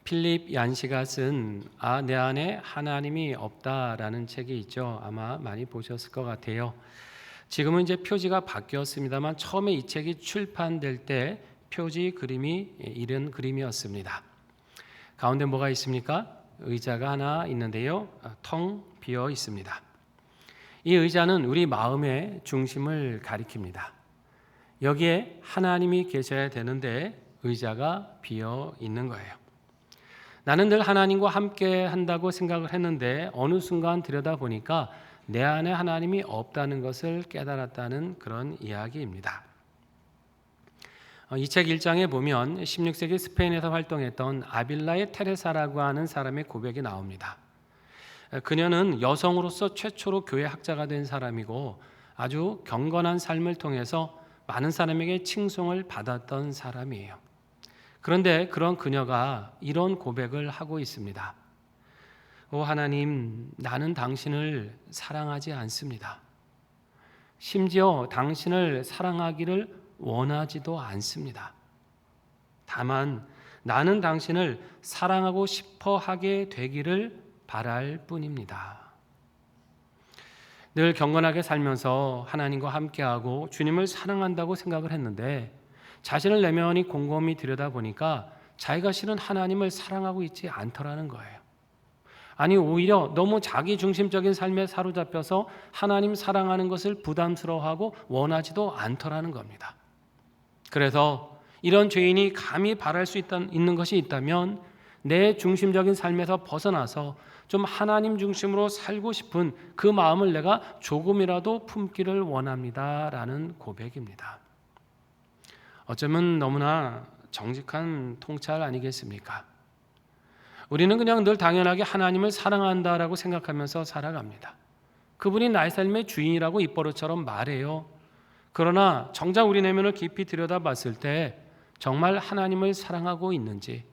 필립 얀시가 쓴 내 안에 하나님이 없다라는 책이 있죠. 아마 많이 보셨을 것 같아요. 지금은 이제 표지가 바뀌었습니다만 처음에 이 책이 출판될 때 표지 그림이 이런 그림이었습니다. 가운데 뭐가 있습니까? 의자가 하나 있는데요. 텅 비어 있습니다. 이 의자는 우리 마음의 중심을 가리킵니다. 여기에 하나님이 계셔야 되는데 의자가 비어 있는 거예요. 나는 늘 하나님과 함께 한다고 생각을 했는데 어느 순간 들여다보니까 내 안에 하나님이 없다는 것을 깨달았다는 그런 이야기입니다. 이 책 1장에 보면 16세기 스페인에서 활동했던 아빌라의 테레사라고 하는 사람의 고백이 나옵니다. 그녀는 여성으로서 최초로 교회 학자가 된 사람이고 아주 경건한 삶을 통해서 많은 사람에게 칭송을 받았던 사람이에요. 그런데 그런 그녀가 이런 고백을 하고 있습니다. 오 하나님, 나는 당신을 사랑하지 않습니다. 심지어 당신을 사랑하기를 원하지도 않습니다. 다만 나는 당신을 사랑하고 싶어 하게 되기를 바랄 뿐입니다. 늘 경건하게 살면서 하나님과 함께하고 주님을 사랑한다고 생각을 했는데 자신을 내면히 곰곰이 들여다보니까 자기가 실은 하나님을 사랑하고 있지 않더라는 거예요. 아니 오히려 너무 자기중심적인 삶에 사로잡혀서 하나님 사랑하는 것을 부담스러워하고 원하지도 않더라는 겁니다. 그래서 이런 죄인이 감히 바랄 수 있는 것이 있다면 내 중심적인 삶에서 벗어나서 좀 하나님 중심으로 살고 싶은 그 마음을 내가 조금이라도 품기를 원합니다 라는 고백입니다. 어쩌면 너무나 정직한 통찰 아니겠습니까? 우리는 그냥 늘 당연하게 하나님을 사랑한다라고 생각하면서 살아갑니다. 그분이 나의 삶의 주인이라고 입버릇처럼 말해요. 그러나 정작 우리 내면을 깊이 들여다봤을 때 정말 하나님을 사랑하고 있는지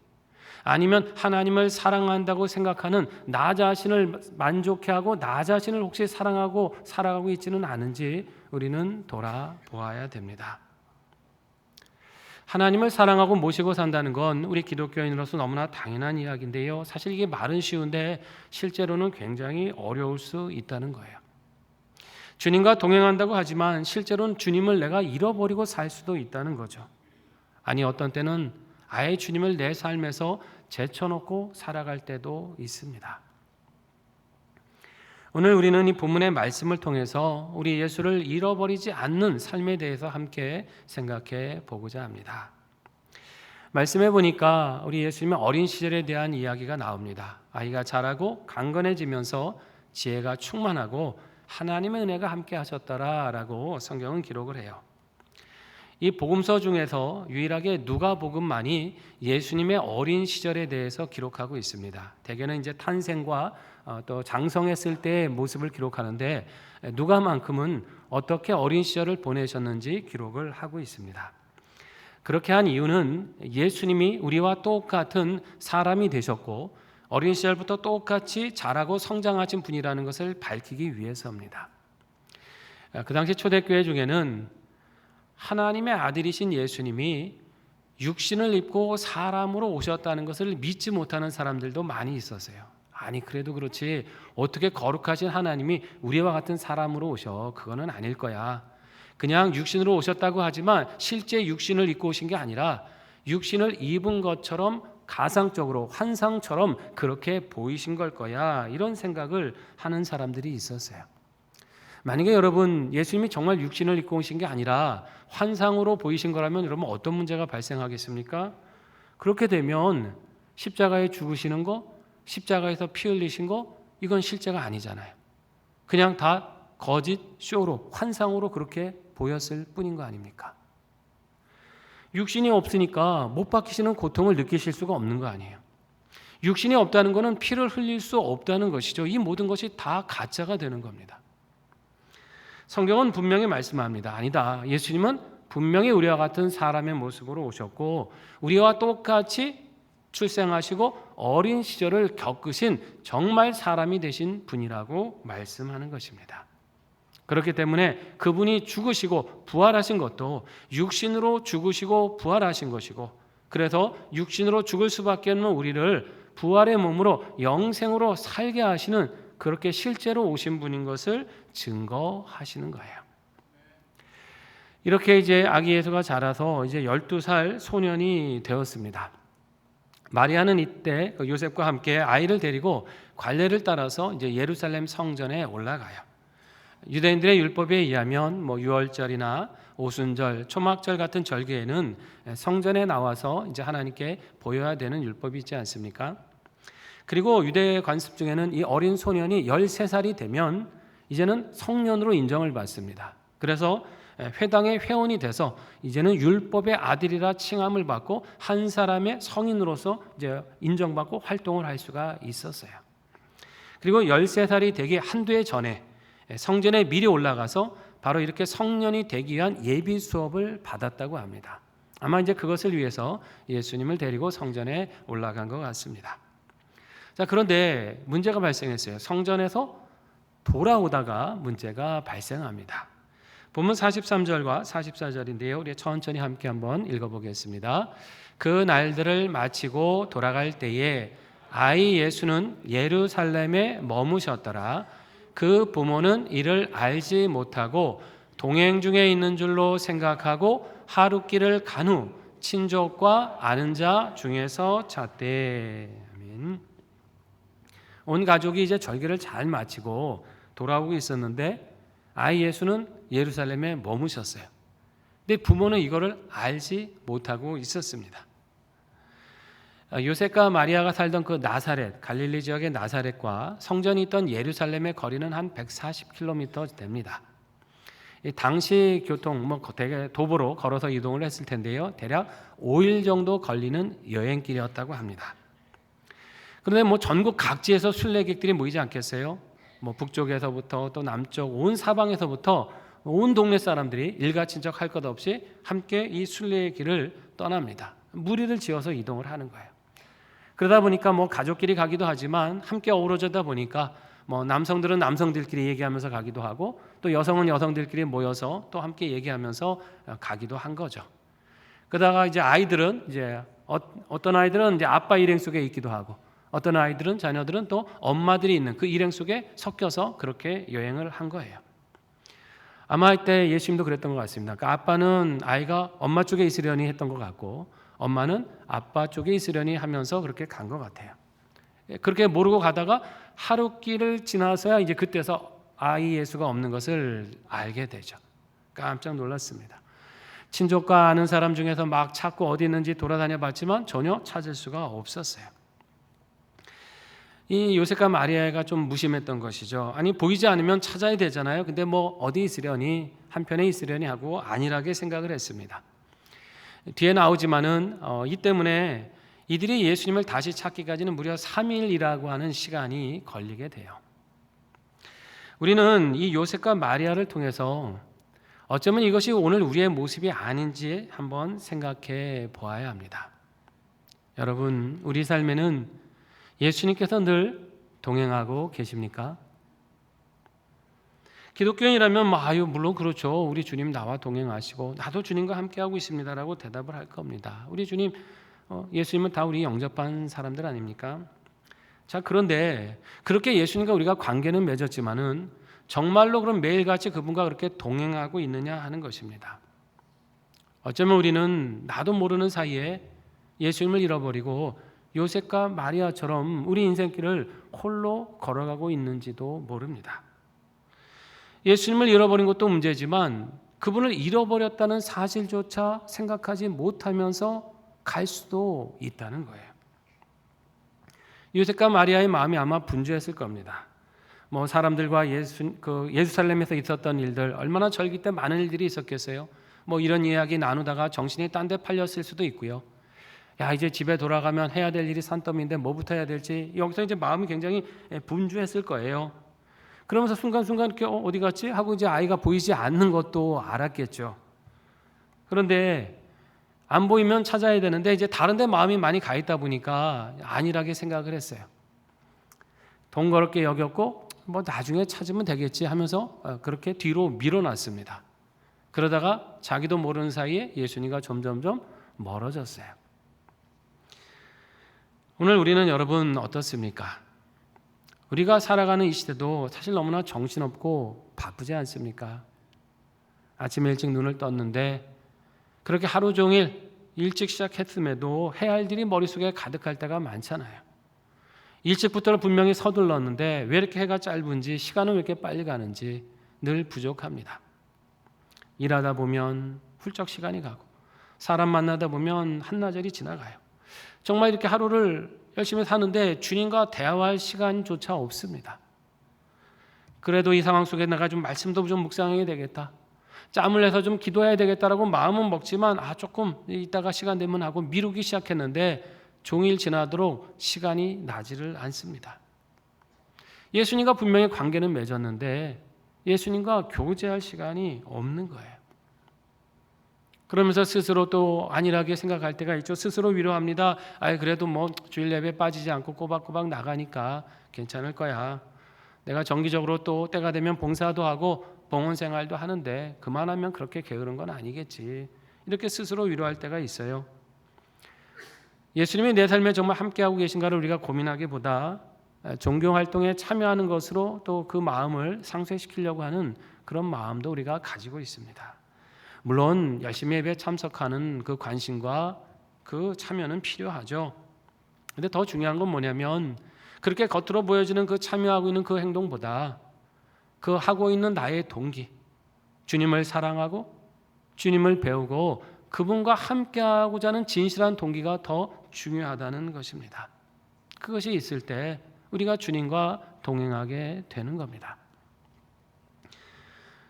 아니면 하나님을 사랑한다고 생각하는 나 자신을 만족해하고 나 자신을 혹시 사랑하고 살아가고 있지는 않은지 우리는 돌아보아야 됩니다. 하나님을 사랑하고 모시고 산다는 건 우리 기독교인으로서 너무나 당연한 이야기인데요. 사실 이게 말은 쉬운데 실제로는 굉장히 어려울 수 있다는 거예요. 주님과 동행한다고 하지만 실제로는 주님을 내가 잃어버리고 살 수도 있다는 거죠. 아니 어떤 때는 아예 주님을 내 삶에서 제쳐놓고 살아갈 때도 있습니다. 오늘 우리는 이 본문의 말씀을 통해서 우리 예수를 잃어버리지 않는 삶에 대해서 함께 생각해 보고자 합니다. 말씀해 보니까 우리 예수님의 어린 시절에 대한 이야기가 나옵니다. 아이가 자라고 강건해지면서 지혜가 충만하고 하나님의 은혜가 함께 하셨더라라고 성경은 기록을 해요. 이 복음서 중에서 유일하게 누가복음만이 예수님의 어린 시절에 대해서 기록하고 있습니다. 대개는 이제 탄생과 또 장성했을 때의 모습을 기록하는데 누가만큼은 어떻게 어린 시절을 보내셨는지 기록을 하고 있습니다. 그렇게 한 이유는 예수님이 우리와 똑같은 사람이 되셨고 어린 시절부터 똑같이 자라고 성장하신 분이라는 것을 밝히기 위해서입니다. 그 당시 초대교회 중에는 하나님의 아들이신 예수님이 육신을 입고 사람으로 오셨다는 것을 믿지 못하는 사람들도 많이 있었어요. 아니 그래도 그렇지 어떻게 거룩하신 하나님이 우리와 같은 사람으로 오셔? 그거는 아닐 거야. 그냥 육신으로 오셨다고 하지만 실제 육신을 입고 오신 게 아니라 육신을 입은 것처럼 가상적으로 환상처럼 그렇게 보이신 걸 거야. 이런 생각을 하는 사람들이 있었어요. 만약에 여러분 예수님이 정말 육신을 입고 오신 게 아니라 환상으로 보이신 거라면 여러분 어떤 문제가 발생하겠습니까? 그렇게 되면 십자가에 죽으시는 거, 십자가에서 피 흘리신 거 이건 실제가 아니잖아요. 그냥 다 거짓 쇼로 환상으로 그렇게 보였을 뿐인 거 아닙니까? 육신이 없으니까 못 박히시는 고통을 느끼실 수가 없는 거 아니에요. 육신이 없다는 것은 피를 흘릴 수 없다는 것이죠. 이 모든 것이 다 가짜가 되는 겁니다. 성경은 분명히 말씀합니다. 아니다. 예수님은 분명히 우리와 같은 사람의 모습으로 오셨고 우리와 똑같이 출생하시고 어린 시절을 겪으신 정말 사람이 되신 분이라고 말씀하는 것입니다. 그렇기 때문에 그분이 죽으시고 부활하신 것도 육신으로 죽으시고 부활하신 것이고 그래서 육신으로 죽을 수밖에 없는 우리를 부활의 몸으로 영생으로 살게 하시는, 그렇게 실제로 오신 분인 것을 증거하시는 거예요. 이렇게 이제 아기 예수가 자라서 이제 12살 소년이 되었습니다. 마리아는 이때 요셉과 함께 아이를 데리고 관례를 따라서 이제 예루살렘 성전에 올라가요. 유대인들의 율법에 의하면 유월절이나 오순절, 초막절 같은 절기에는 성전에 나와서 이제 하나님께 보여야 되는 율법이 있지 않습니까? 그리고 유대 관습 중에는 이 어린 소년이 13살이 되면 이제는 성년으로 인정을 받습니다. 그래서 회당의 회원이 돼서 이제는 율법의 아들이라 칭함을 받고 한 사람의 성인으로서 이제 인정받고 활동을 할 수가 있었어요. 그리고 13살이 되기 한두 해 전에 성전에 미리 올라가서 바로 이렇게 성년이 되기 위한 예비 수업을 받았다고 합니다. 아마 이제 그것을 위해서 예수님을 데리고 성전에 올라간 것 같습니다. 자, 그런데 문제가 발생했어요. 성전에서 돌아오다가 문제가 발생합니다. 본문 43절과 44절인데요. 우리 천천히 함께 한번 읽어보겠습니다. 그 날들을 마치고 돌아갈 때에 아이 예수는 예루살렘에 머무셨더라. 그 부모는 이를 알지 못하고 동행 중에 있는 줄로 생각하고 하룻길을 간 후 친족과 아는 자 중에서 찾되. 아멘. 온 가족이 이제 절기를 잘 마치고 돌아오고 있었는데 아이 예수는 예루살렘에 머무셨어요. 근데 부모는 이거를 알지 못하고 있었습니다. 요셉과 마리아가 살던 그 나사렛, 갈릴리 지역의 나사렛과 성전이 있던 예루살렘의 거리는 한 140km 됩니다. 당시 교통 되게 도보로 걸어서 이동을 했을 텐데요. 대략 5일 정도 걸리는 여행길이었다고 합니다. 그런데 전국 각지에서 순례객들이 모이지 않겠어요? 북쪽에서부터 또 남쪽 온 사방에서부터 온 동네 사람들이 일가친척 할 것 없이 함께 이 순례의 길을 떠납니다. 무리를 지어서 이동을 하는 거예요. 그러다 보니까 가족끼리 가기도 하지만 함께 어우러져다 보니까 남성들은 남성들끼리 얘기하면서 가기도 하고 또 여성은 여성들끼리 모여서 또 함께 얘기하면서 가기도 한 거죠. 그러다가 이제 아이들은 이제 어떤 아이들은 이제 아빠 일행 속에 있기도 하고 어떤 아이들은 자녀들은 또 엄마들이 있는 그 일행 속에 섞여서 그렇게 여행을 한 거예요. 아마 이때 예수님도 그랬던 것 같습니다. 그러니까 아빠는 아이가 엄마 쪽에 있으려니 했던 것 같고 엄마는 아빠 쪽에 있으려니 하면서 그렇게 간 것 같아요. 그렇게 모르고 가다가 하룻길을 지나서야 이제 그때서 아이 예수가 없는 것을 알게 되죠. 깜짝 놀랐습니다. 친족과 아는 사람 중에서 막 찾고 어디 있는지 돌아다녀 봤지만 전혀 찾을 수가 없었어요. 이 요셉과 마리아가 좀 무심했던 것이죠. 아니 보이지 않으면 찾아야 되잖아요. 근데 어디 있으려니, 한편에 있으려니 하고 안일하게 생각을 했습니다. 뒤에 나오지만은 이 때문에 이들이 예수님을 다시 찾기까지는 무려 3일이라고 하는 시간이 걸리게 돼요. 우리는 이 요셉과 마리아를 통해서 어쩌면 이것이 오늘 우리의 모습이 아닌지 한번 생각해 보아야 합니다. 여러분, 우리 삶에는 예수님께서 늘 동행하고 계십니까? 기독교인이라면 물론 그렇죠. 우리 주님 나와 동행하시고 나도 주님과 함께하고 있습니다라고 대답을 할 겁니다. 우리 주님, 예수님은 다 우리 영접한 사람들 아닙니까? 자, 그런데 그렇게 예수님과 우리가 관계는 맺었지만은 정말로 그럼 매일같이 그분과 그렇게 동행하고 있느냐 하는 것입니다. 어쩌면 우리는 나도 모르는 사이에 예수님을 잃어버리고 요셉과 마리아처럼 우리 인생길을 홀로 걸어가고 있는지도 모릅니다. 예수님을 잃어버린 것도 문제지만 그분을 잃어버렸다는 사실조차 생각하지 못하면서 갈 수도 있다는 거예요. 요셉과 마리아의 마음이 아마 분주했을 겁니다. 사람들과 예루살렘에서 있었던 일들, 얼마나 절기 때 많은 일들이 있었겠어요. 이런 이야기 나누다가 정신이 딴 데 팔렸을 수도 있고요. 야, 이제 집에 돌아가면 해야 될 일이 산더미인데 뭐부터 해야 될지, 여기서 이제 마음이 굉장히 분주했을 거예요. 그러면서 순간순간 이렇게 어디 갔지? 하고 이제 아이가 보이지 않는 것도 알았겠죠. 그런데 안 보이면 찾아야 되는데 이제 다른 데 마음이 많이 가 있다 보니까 안일하게 생각을 했어요. 동거롭게 여겼고 나중에 찾으면 되겠지 하면서 그렇게 뒤로 밀어놨습니다. 그러다가 자기도 모르는 사이에 예수님과 점점점 멀어졌어요. 오늘 우리는 여러분 어떻습니까? 우리가 살아가는 이 시대도 사실 너무나 정신없고 바쁘지 않습니까? 아침 일찍 눈을 떴는데 그렇게 하루 종일 일찍 시작했음에도 해야 할 일이 머릿속에 가득할 때가 많잖아요. 일찍부터 분명히 서둘렀는데 왜 이렇게 해가 짧은지, 시간은 왜 이렇게 빨리 가는지 늘 부족합니다. 일하다 보면 훌쩍 시간이 가고 사람 만나다 보면 한나절이 지나가요. 정말 이렇게 하루를 열심히 사는데 주님과 대화할 시간조차 없습니다. 그래도 이 상황 속에 내가 좀 말씀도 좀 묵상해야 되겠다, 짬을 내서 좀 기도해야 되겠다라고 마음은 먹지만 조금 이따가 시간 되면 하고 미루기 시작했는데 종일 지나도록 시간이 나지를 않습니다. 예수님과 분명히 관계는 맺었는데 예수님과 교제할 시간이 없는 거예요. 그러면서 스스로 또 안일하게 생각할 때가 있죠. 스스로 위로합니다. 그래도 뭐 주일 예배 빠지지 않고 꼬박꼬박 나가니까 괜찮을 거야. 내가 정기적으로 또 때가 되면 봉사도 하고 봉헌 생활도 하는데 그만하면 그렇게 게으른 건 아니겠지. 이렇게 스스로 위로할 때가 있어요. 예수님이 내 삶에 정말 함께하고 계신가를 우리가 고민하기보다 종교활동에 참여하는 것으로 또 그 마음을 상쇄시키려고 하는 그런 마음도 우리가 가지고 있습니다. 물론 열심히 예배에 참석하는 그 관심과 그 참여는 필요하죠. 그런데 더 중요한 건 뭐냐면 그렇게 겉으로 보여지는 그 참여하고 있는 그 행동보다 그 하고 있는 나의 동기, 주님을 사랑하고 주님을 배우고 그분과 함께하고자 하는 진실한 동기가 더 중요하다는 것입니다. 그것이 있을 때 우리가 주님과 동행하게 되는 겁니다.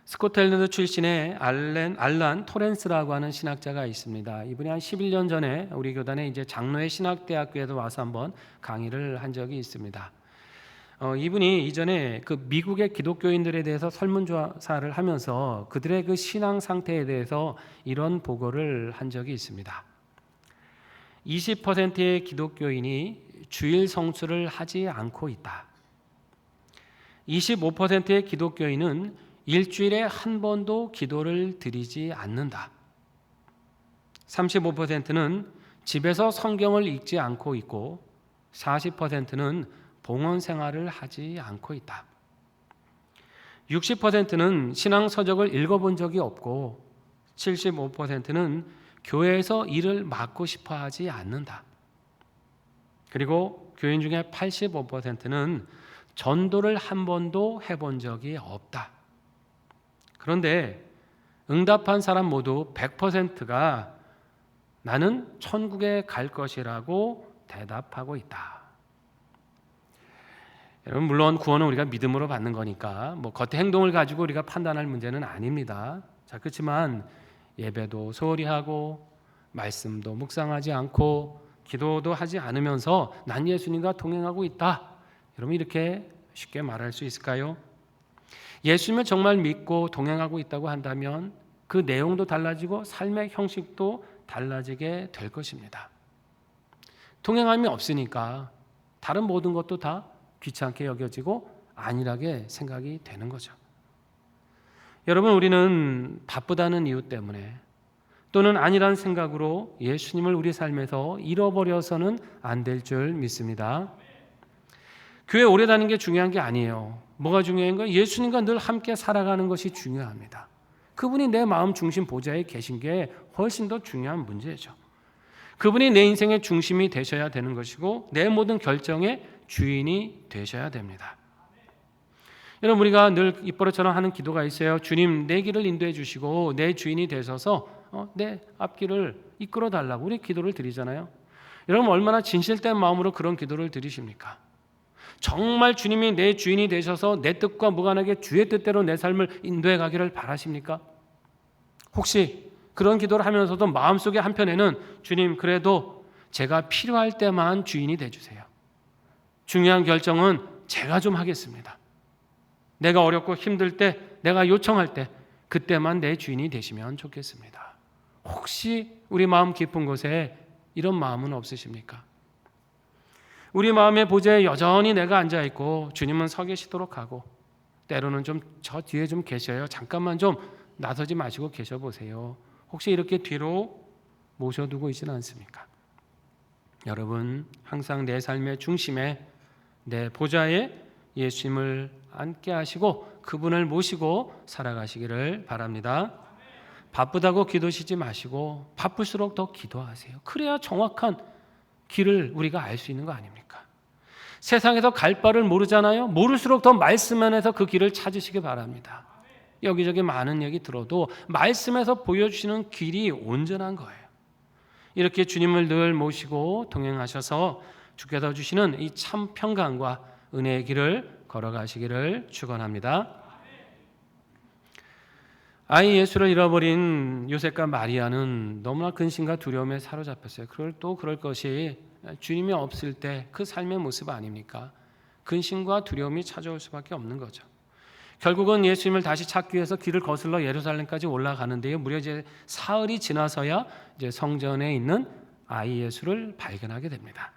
스코틀랜드 출신의 알란 토렌스라고 하는 신학자가 있습니다. 이분이 한 11년 전에 우리 교단에 이제 장로의 신학대학교에도 와서 한번 강의를 한 적이 있습니다. 이분이 이전에 그 미국의 기독교인들에 대해서 설문조사를 하면서 그들의 그 신앙 상태에 대해서 이런 보고를 한 적이 있습니다. 20%의 기독교인이 주일 성수를 하지 않고 있다. 25%의 기독교인은 일주일에 한 번도 기도를 드리지 않는다. 35%는 집에서 성경을 읽지 않고 있고 40%는 봉헌 생활을 하지 않고 있다. 60%는 신앙 서적을 읽어본 적이 없고 75%는 교회에서 일을 맡고 싶어 하지 않는다. 그리고 교인 중에 85%는 전도를 한 번도 해본 적이 없다. 그런데 응답한 사람 모두 100%가 나는 천국에 갈 것이라고 대답하고 있다. 여러분, 물론 구원은 우리가 믿음으로 받는 거니까 뭐 겉의 행동을 가지고 우리가 판단할 문제는 아닙니다. 그렇지만 예배도 소홀히 하고 말씀도 묵상하지 않고 기도도 하지 않으면서 난 예수님과 동행하고 있다. 여러분, 이렇게 쉽게 말할 수 있을까요? 예수님을 정말 믿고 동행하고 있다고 한다면 그 내용도 달라지고 삶의 형식도 달라지게 될 것입니다. 동행함이 없으니까 다른 모든 것도 다 귀찮게 여겨지고 안일하게 생각이 되는 거죠. 여러분, 우리는 바쁘다는 이유 때문에 또는 안일한 생각으로 예수님을 우리 삶에서 잃어버려서는 안 될 줄 믿습니다. 교회 오래 다니는 게 중요한 게 아니에요. 뭐가 중요한 거예요? 예수님과 늘 함께 살아가는 것이 중요합니다. 그분이 내 마음 중심 보좌에 계신 게 훨씬 더 중요한 문제죠. 그분이 내 인생의 중심이 되셔야 되는 것이고 내 모든 결정의 주인이 되셔야 됩니다. 여러분, 우리가 늘 입버릇처럼 하는 기도가 있어요. 주님, 내 길을 인도해 주시고 내 주인이 되셔서 내 앞길을 이끌어 달라고 우리 기도를 드리잖아요. 여러분, 얼마나 진실된 마음으로 그런 기도를 드리십니까? 정말 주님이 내 주인이 되셔서 내 뜻과 무관하게 주의 뜻대로 내 삶을 인도해 가기를 바라십니까? 혹시 그런 기도를 하면서도 마음속에 한편에는 주님, 그래도 제가 필요할 때만 주인이 되주세요. 중요한 결정은 제가 좀 하겠습니다. 내가 어렵고 힘들 때, 내가 요청할 때 그때만 내 주인이 되시면 좋겠습니다. 혹시 우리 마음 깊은 곳에 이런 마음은 없으십니까? 우리 마음의 보좌에 여전히 내가 앉아있고 주님은 서 계시도록 하고 때로는 좀 저 뒤에 좀 계셔요. 잠깐만 좀 나서지 마시고 계셔보세요. 혹시 이렇게 뒤로 모셔두고 있지는 않습니까? 여러분 항상 내 삶의 중심에 내 보좌에 예수님을 앉게 하시고 그분을 모시고 살아가시기를 바랍니다. 바쁘다고 기도하시지 마시고 바쁠수록 더 기도하세요. 그래야 정확한 길을 우리가 알 수 있는 거 아닙니까? 세상에서 갈 바를 모르잖아요. 모를수록 더 말씀 안에서 그 길을 찾으시기 바랍니다. 여기저기 많은 얘기 들어도 말씀에서 보여주시는 길이 온전한 거예요. 이렇게 주님을 늘 모시고 동행하셔서 주께서 주시는 이 참 평강과 은혜의 길을 걸어가시기를 축원합니다. 아이 예수를 잃어버린 요셉과 마리아는 너무나 근심과 두려움에 사로잡혔어요. 그럴 것이 주님이 없을 때 그 삶의 모습 아닙니까? 근심과 두려움이 찾아올 수밖에 없는 거죠. 결국은 예수님을 다시 찾기 위해서 길을 거슬러 예루살렘까지 올라가는데요. 무려 이제 사흘이 지나서야 이제 성전에 있는 아이 예수를 발견하게 됩니다.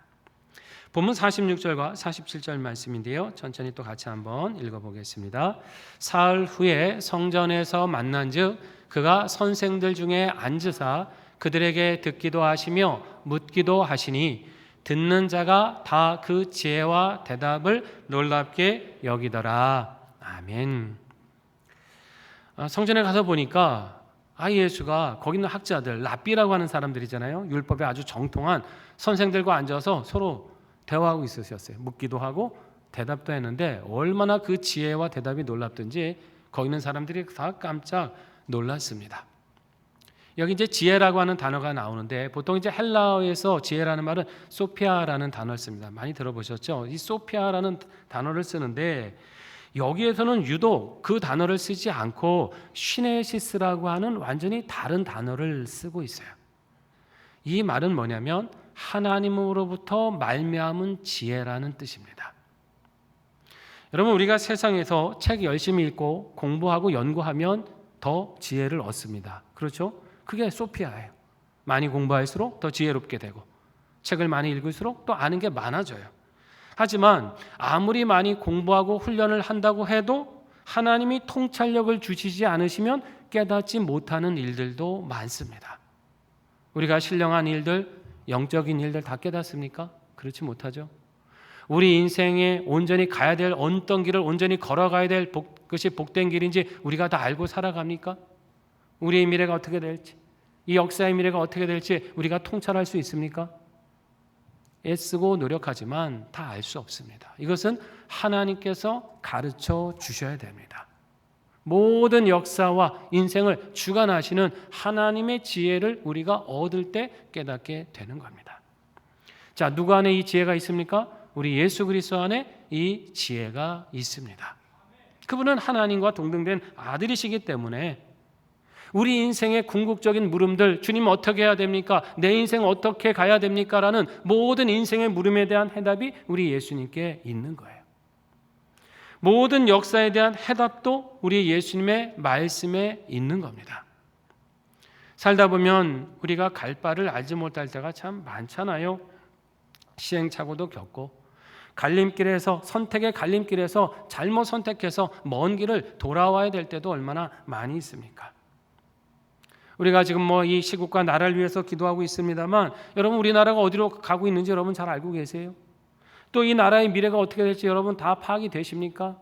본문 46절과 47절 말씀인데요. 천천히 또 같이 한번 읽어보겠습니다. 사흘 후에 성전에서 만난즉 그가 선생들 중에 앉으사 그들에게 듣기도 하시며 묻기도 하시니 듣는 자가 다 그 지혜와 대답을 놀랍게 여기더라. 아멘. 성전에 가서 보니까 아이 예수가 거기 있는 학자들, 랍비라고 하는 사람들이잖아요. 율법에 아주 정통한 선생들과 앉아서 서로 대화하고 있으셨어요. 묻기도 하고 대답도 했는데 얼마나 그 지혜와 대답이 놀랍든지 거기 있는 사람들이 다 깜짝 놀랐습니다. 여기 이제 지혜라고 하는 단어가 나오는데 보통 이제 헬라어에서 지혜라는 말은 소피아라는 단어를 씁니다. 많이 들어보셨죠? 이 소피아라는 단어를 쓰는데 여기에서는 유독 그 단어를 쓰지 않고 시네시스라고 하는 완전히 다른 단어를 쓰고 있어요. 이 말은 뭐냐면 하나님으로부터 말미암은 지혜라는 뜻입니다. 여러분 우리가 세상에서 책 열심히 읽고 공부하고 연구하면 더 지혜를 얻습니다. 그렇죠? 그게 소피아예요. 많이 공부할수록 더 지혜롭게 되고 책을 많이 읽을수록 또 아는 게 많아져요. 하지만 아무리 많이 공부하고 훈련을 한다고 해도 하나님이 통찰력을 주시지 않으시면 깨닫지 못하는 일들도 많습니다. 우리가 신령한 일들, 영적인 일들 다 깨닫습니까? 그렇지 못하죠. 우리 인생에 온전히 가야 될 어떤 길을 온전히 걸어가야 될 것이 복된 길인지 우리가 다 알고 살아갑니까? 우리의 미래가 어떻게 될지, 이 역사의 미래가 어떻게 될지 우리가 통찰할 수 있습니까? 애쓰고 노력하지만 다 알 수 없습니다. 이것은 하나님께서 가르쳐 주셔야 됩니다. 모든 역사와 인생을 주관하시는 하나님의 지혜를 우리가 얻을 때 깨닫게 되는 겁니다. 자, 누구 안에 이 지혜가 있습니까? 우리 예수 그리스도 안에 이 지혜가 있습니다. 그분은 하나님과 동등된 아들이시기 때문에 우리 인생의 궁극적인 물음들, 주님 어떻게 해야 됩니까? 내 인생 어떻게 가야 됩니까? 라는 모든 인생의 물음에 대한 해답이 우리 예수님께 있는 거예요. 모든 역사에 대한 해답도 우리 예수님의 말씀에 있는 겁니다. 살다 보면 우리가 갈 바를 알지 못할 때가 참 많잖아요. 시행착오도 겪고 갈림길에서 선택의 갈림길에서 잘못 선택해서 먼 길을 돌아와야 될 때도 얼마나 많이 있습니까? 우리가 지금 이 시국과 나라를 위해서 기도하고 있습니다만 여러분 우리나라가 어디로 가고 있는지 여러분 잘 알고 계세요? 또 이 나라의 미래가 어떻게 될지 여러분 다 파악이 되십니까?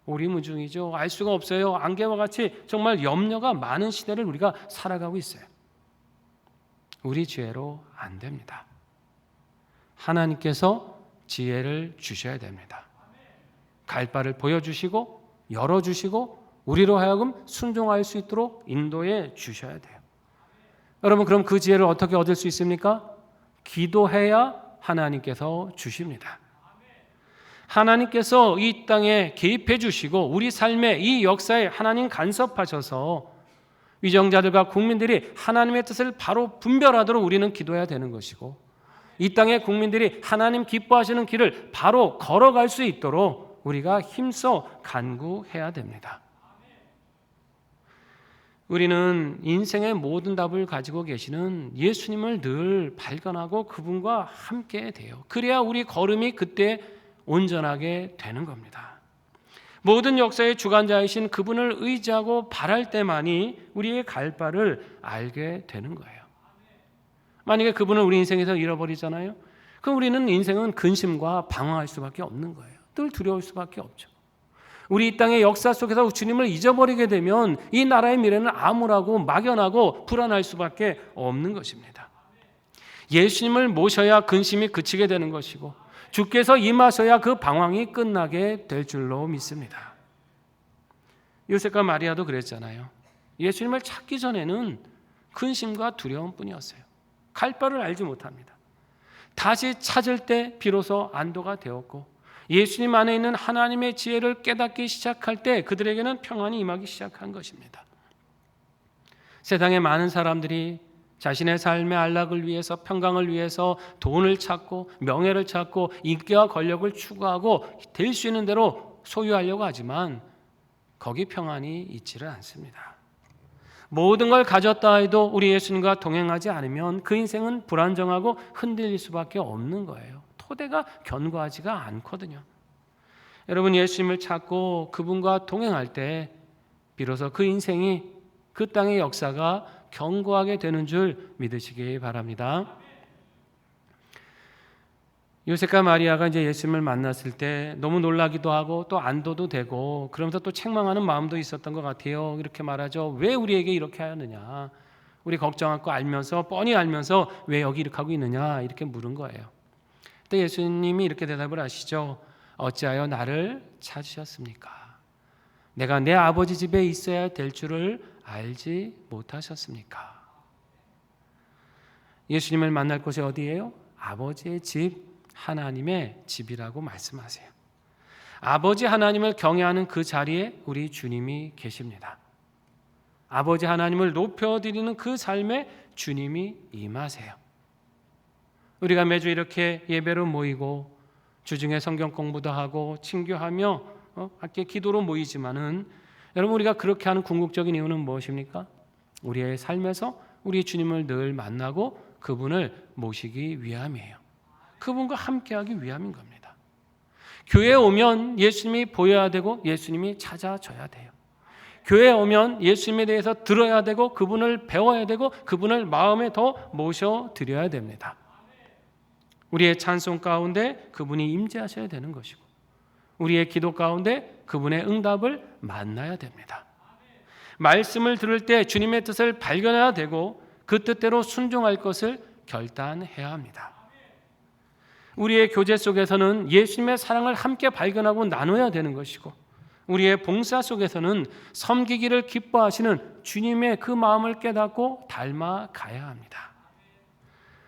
오리무중이죠. 알 수가 없어요. 안개와 같이 정말 염려가 많은 시대를 우리가 살아가고 있어요. 우리 지혜로 안 됩니다. 하나님께서 지혜를 주셔야 됩니다. 갈 바를 보여주시고 열어주시고 우리로 하여금 순종할 수 있도록 인도해 주셔야 돼요. 여러분 그럼 그 지혜를 어떻게 얻을 수 있습니까? 기도해야 하나님께서 주십니다. 하나님께서 이 땅에 개입해 주시고 우리 삶의 이 역사에 하나님 간섭하셔서 위정자들과 국민들이 하나님의 뜻을 바로 분별하도록 우리는 기도해야 되는 것이고 이 땅의 국민들이 하나님 기뻐하시는 길을 바로 걸어갈 수 있도록 우리가 힘써 간구해야 됩니다. 우리는 인생의 모든 답을 가지고 계시는 예수님을 늘 발견하고 그분과 함께 돼요. 그래야 우리 걸음이 그때 온전하게 되는 겁니다. 모든 역사의 주관자이신 그분을 의지하고 바랄 때만이 우리의 갈 바를 알게 되는 거예요. 만약에 그분을 우리 인생에서 잃어버리잖아요. 그럼 우리는 인생은 근심과 방황할 수밖에 없는 거예요. 늘 두려울 수밖에 없죠. 우리 이 땅의 역사 속에서 주님을 잊어버리게 되면 이 나라의 미래는 암울하고 막연하고 불안할 수밖에 없는 것입니다. 예수님을 모셔야 근심이 그치게 되는 것이고 주께서 임하셔야 그 방황이 끝나게 될 줄로 믿습니다. 요셉과 마리아도 그랬잖아요. 예수님을 찾기 전에는 근심과 두려움뿐이었어요. 갈 바를 알지 못합니다. 다시 찾을 때 비로소 안도가 되었고 예수님 안에 있는 하나님의 지혜를 깨닫기 시작할 때 그들에게는 평안이 임하기 시작한 것입니다. 세상에 많은 사람들이 자신의 삶의 안락을 위해서, 평강을 위해서 돈을 찾고 명예를 찾고 인기와 권력을 추구하고 될 수 있는 대로 소유하려고 하지만 거기 평안이 있지를 않습니다. 모든 걸 가졌다 해도 우리 예수님과 동행하지 않으면 그 인생은 불안정하고 흔들릴 수밖에 없는 거예요. 토대가 견고하지가 않거든요. 여러분, 예수님을 찾고 그분과 동행할 때 비로소 그 인생이, 그 땅의 역사가 견고하게 되는 줄 믿으시기 바랍니다. 요셉과 마리아가 이제 예수님을 만났을 때 너무 놀라기도 하고 또 안도도 되고 그러면서 또 책망하는 마음도 있었던 것 같아요. 이렇게 말하죠. 왜 우리에게 이렇게 하느냐? 우리 걱정할 거 알면서, 뻔히 알면서 왜 여기 이렇게 하고 있느냐? 이렇게 물은 거예요. 그때 예수님이 이렇게 대답을 하시죠. 어찌하여 나를 찾으셨습니까? 내가 내 아버지 집에 있어야 될 줄을 알지 못하셨습니까? 예수님을 만날 곳이 어디예요? 아버지의 집, 하나님의 집이라고 말씀하세요. 아버지 하나님을 경외하는 그 자리에 우리 주님이 계십니다. 아버지 하나님을 높여드리는 그 삶에 주님이 임하세요. 우리가 매주 이렇게 예배로 모이고 주중에 성경 공부도 하고 친교하며 함께 기도로 모이지만은 여러분, 우리가 그렇게 하는 궁극적인 이유는 무엇입니까? 우리의 삶에서 우리 주님을 늘 만나고 그분을 모시기 위함이에요. 그분과 함께하기 위함인 겁니다. 교회에 오면 예수님이 보여야 되고 예수님이 찾아져야 돼요. 교회에 오면 예수님에 대해서 들어야 되고 그분을 배워야 되고 그분을 마음에 더 모셔드려야 됩니다. 우리의 찬송 가운데 그분이 임재하셔야 되는 것이고 우리의 기도 가운데 그분의 응답을 만나야 됩니다. 말씀을 들을 때 주님의 뜻을 발견해야 되고 그 뜻대로 순종할 것을 결단해야 합니다. 우리의 교제 속에서는 예수님의 사랑을 함께 발견하고 나눠야 되는 것이고 우리의 봉사 속에서는 섬기기를 기뻐하시는 주님의 그 마음을 깨닫고 닮아가야 합니다.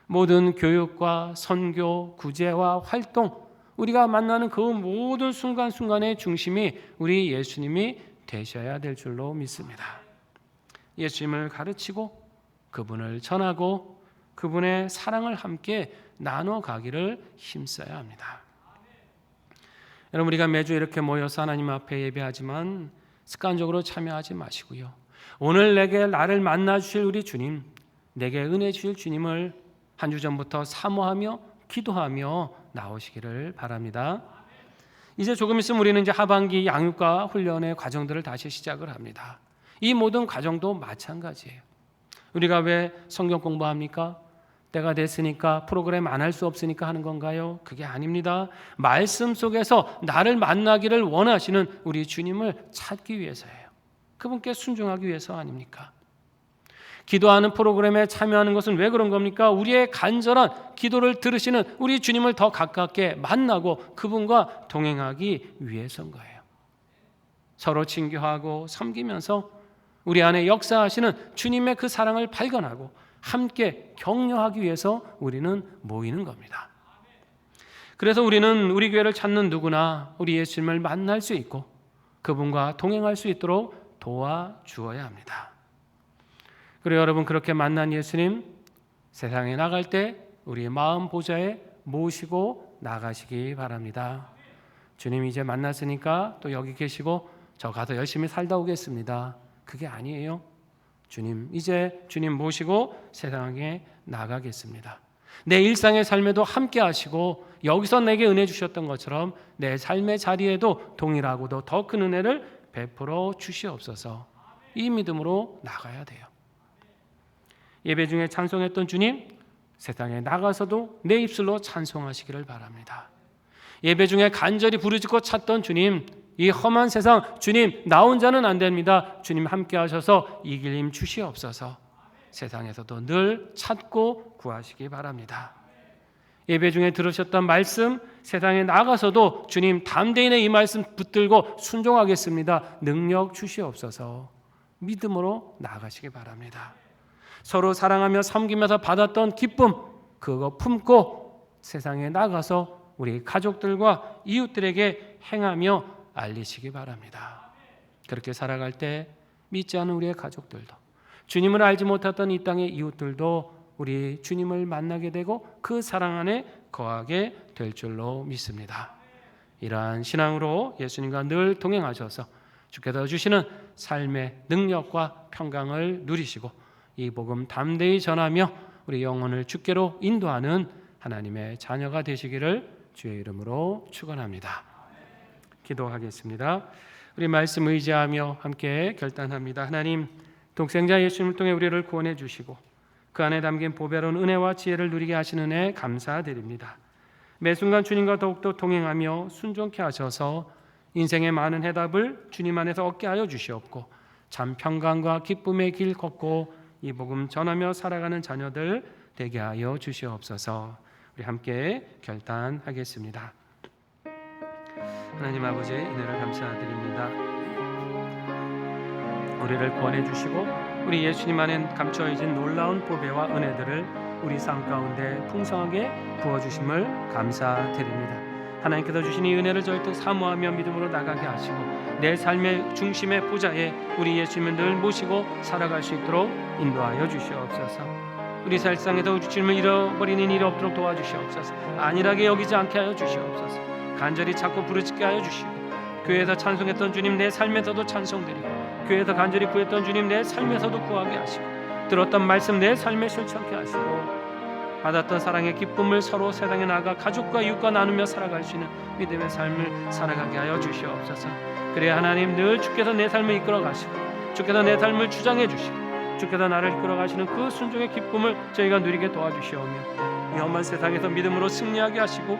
모든 교육과 선교, 구제와 활동, 우리가 만나는 그 모든 순간순간의 중심이 우리 예수님이 되셔야 될 줄로 믿습니다. 예수님을 가르치고 그분을 전하고 그분의 사랑을 함께 나눠가기를 힘써야 합니다. 여러분, 우리가 매주 이렇게 모여서 하나님 앞에 예배하지만 습관적으로 참여하지 마시고요. 오늘 내게 나를 만나 주실 우리 주님, 내게 은혜 주실 주님을 한 주 전부터 사모하며 기도하며 나오시기를 바랍니다. 이제 조금 있으면 우리는 이제 하반기 양육과 훈련의 과정들을 다시 시작을 합니다. 이 모든 과정도 마찬가지예요. 우리가 왜 성경 공부합니까? 때가 됐으니까, 프로그램 안 할 수 없으니까 하는 건가요? 그게 아닙니다. 말씀 속에서 나를 만나기를 원하시는 우리 주님을 찾기 위해서예요. 그분께 순종하기 위해서 아닙니까? 기도하는 프로그램에 참여하는 것은 왜 그런 겁니까? 우리의 간절한 기도를 들으시는 우리 주님을 더 가깝게 만나고 그분과 동행하기 위해서인 거예요. 서로 친교하고 섬기면서 우리 안에 역사하시는 주님의 그 사랑을 발견하고 함께 격려하기 위해서 우리는 모이는 겁니다. 그래서 우리는 우리 교회를 찾는 누구나 우리 예수님을 만날 수 있고 그분과 동행할 수 있도록 도와주어야 합니다. 그리고 여러분, 그렇게 만난 예수님 세상에 나갈 때 우리의 마음 보좌에 모시고 나가시기 바랍니다. 주님 이제 만났으니까 또 여기 계시고 저 가서 열심히 살다 오겠습니다. 그게 아니에요. 주님, 이제 주님 모시고 세상에 나가겠습니다. 내 일상의 삶에도 함께 하시고 여기서 내게 은혜 주셨던 것처럼 내 삶의 자리에도 동일하고도 더 큰 은혜를 베풀어 주시옵소서. 이 믿음으로 나가야 돼요. 예배 중에 찬송했던 주님, 세상에 나가서도 내 입술로 찬송하시기를 바랍니다. 예배 중에 간절히 부르짖고 찾던 주님, 이 험한 세상 주님 나 혼자는 안 됩니다. 주님 함께 하셔서 이길 힘 주시옵소서. 세상에서도 늘 찾고 구하시기 바랍니다. 예배 중에 들으셨던 말씀 세상에 나가서도 주님 담대히 이 말씀 붙들고 순종하겠습니다. 능력 주시옵소서. 믿음으로 나아가시기 바랍니다. 서로 사랑하며 섬기면서 받았던 기쁨 그거 품고 세상에 나가서 우리 가족들과 이웃들에게 행하며 알리시기 바랍니다. 그렇게 살아갈 때 믿지 않은 우리의 가족들도 주님을 알지 못했던 이 땅의 이웃들도 우리 주님을 만나게 되고 그 사랑 안에 거하게 될 줄로 믿습니다. 이러한 신앙으로 예수님과 늘 동행하셔서 주께서 주시는 삶의 능력과 평강을 누리시고 이 복음 담대히 전하며 우리 영혼을 주께로 인도하는 하나님의 자녀가 되시기를 주의 이름으로 축원합니다. 기도하겠습니다. 우리 말씀 의지하며 함께 결단합니다. 하나님, 독생자 예수님을 통해 우리를 구원해 주시고 그 안에 담긴 보배로운 은혜와 지혜를 누리게 하시는 은혜 감사드립니다. 매 순간 주님과 더욱더 동행하며 순종케 하셔서 인생의 많은 해답을 주님 안에서 얻게 하여 주시옵고 참 평강과 기쁨의 길 걷고 이 복음 전하며 살아가는 자녀들 되게 하여 주시옵소서. 우리 함께 결단하겠습니다. 하나님 아버지 은혜를 감사드립니다. 우리를 구원해 주시고 우리 예수님 안에 감춰진 놀라운 보배와 은혜들을 우리 삶 가운데 풍성하게 부어주심을 감사드립니다. 하나님께서 주신 이 은혜를 절대 사모하며 믿음으로 나가게 하시고 내 삶의 중심의 보좌에 우리 예수님을 늘 모시고 살아갈 수 있도록 인도하여 주시옵소서. 우리 세상에서 우리 주님을 잃어버리는 일이 없도록 도와주시옵소서. 안일하게 여기지 않게 하여 주시옵소서. 간절히 찾고 부르짖게 하여 주시고 교회에서 찬송했던 주님 내 삶에서도 찬송드리고 교회에서 간절히 구했던 주님 내 삶에서도 구하게 하시고 들었던 말씀 내 삶에 실천케 하시고 받았던 사랑의 기쁨을 서로 세상에 나가 가족과 이웃과 나누며 살아갈 수 있는 믿음의 삶을 살아가게 하여 주시옵소서. 그래야 하나님 늘 주께서 내 삶을 이끌어 가시고 주께서 내 삶을 주장해 주시고 주께서 나를 이끌어 가시는 그 순종의 기쁨을 저희가 누리게 도와주시오며 이 험한 세상에서 믿음으로 승리하게 하시고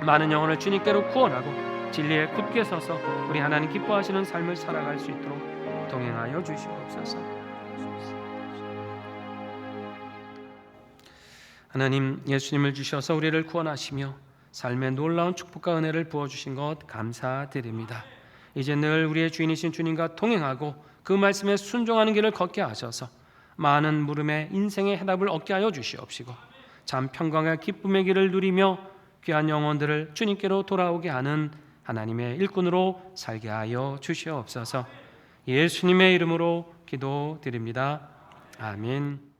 많은 영혼을 주님께로 구원하고 진리에 굳게 서서 우리 하나님 기뻐하시는 삶을 살아갈 수 있도록 동행하여 주시옵소서. 하나님 예수님을 주셔서 우리를 구원하시며 삶의 놀라운 축복과 은혜를 부어주신 것 감사드립니다. 이제 늘 우리의 주인이신 주님과 동행하고 그 말씀에 순종하는 길을 걷게 하셔서 많은 물음에 인생의 해답을 얻게 하여 주시옵시고 참 평강과 기쁨의 길을 누리며 귀한 영혼들을 주님께로 돌아오게 하는 하나님의 일꾼으로 살게 하여 주시옵소서. 예수님의 이름으로 기도드립니다. 아멘.